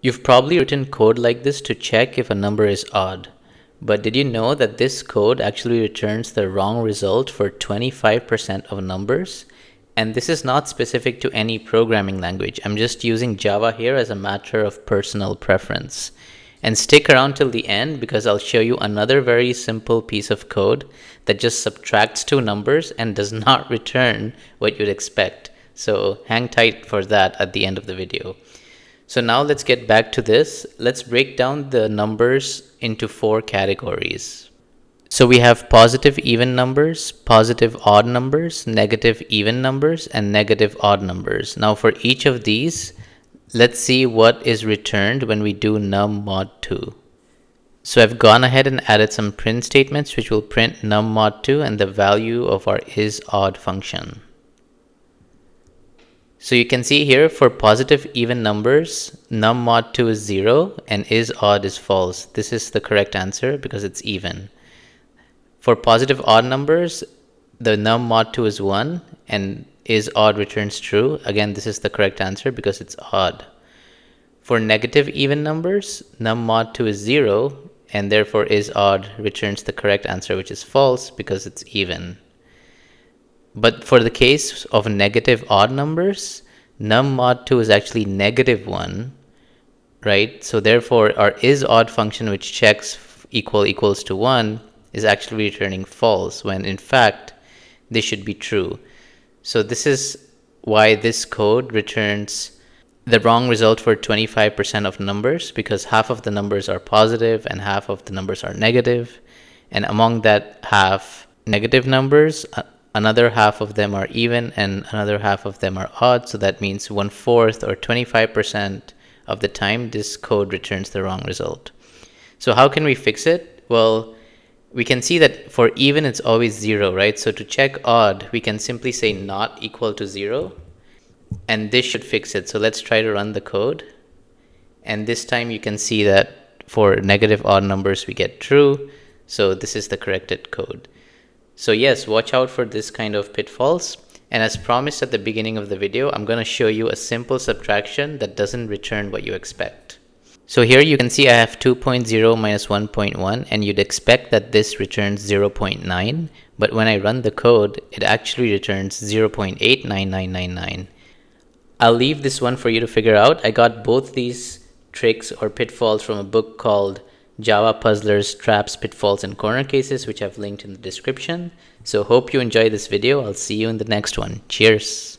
You've probably written code like this to check if a number is odd. But did you know that this code actually returns the wrong result for 25% of numbers? And this is not specific to any programming language. I'm just using Java here as a matter of personal preference. And stick around till the end because I'll show you another very simple piece of code that just subtracts two numbers and does not return what you'd expect. So hang tight for that at the end of the video. So now let's get back to this. Let's break down the numbers into four categories. So we have positive even numbers, positive odd numbers, negative even numbers, and negative odd numbers. Now for each of these, let's see what is returned when we do num mod 2. So I've gone ahead and added some print statements which will print num mod 2 and the value of our isOdd function. So you can see here for positive even numbers, num mod 2 is 0 and isOdd is false. This is the correct answer because it's even. For positive odd numbers, the num mod 2 is 1 and isOdd returns true. Again, this is the correct answer because it's odd. For negative even numbers, num mod 2 is 0 and therefore isOdd returns the correct answer, which is false because it's even. But for the case of negative odd numbers, num mod 2 is actually negative 1, right? So therefore our isOdd function, which checks equals to 1, is actually returning false when in fact this should be true. So this is why this code returns the wrong result for 25% of numbers, because half of the numbers are positive and half of the numbers are negative. And among that half negative numbers, another half of them are even and another half of them are odd. So that means 1/4 or 25% of the time this code returns the wrong result. So how can we fix it? Well, we can see that for even it's always 0, right? So to check odd, we can simply say not equal to 0 and this should fix it. So let's try to run the code. And this time you can see that for negative odd numbers we get true. So this is the corrected code. So yes, watch out for this kind of pitfalls. And as promised at the beginning of the video, I'm going to show you a simple subtraction that doesn't return what you expect. So here you can see I have 2.0 minus 1.1 and you'd expect that this returns 0.9. But when I run the code, it actually returns 0.89999. I'll leave this one for you to figure out. I got both these tricks or pitfalls from a book called Java Puzzlers, Traps, Pitfalls, and Corner Cases, which I've linked in the description. So hope you enjoyed this video. I'll see you in the next one. Cheers.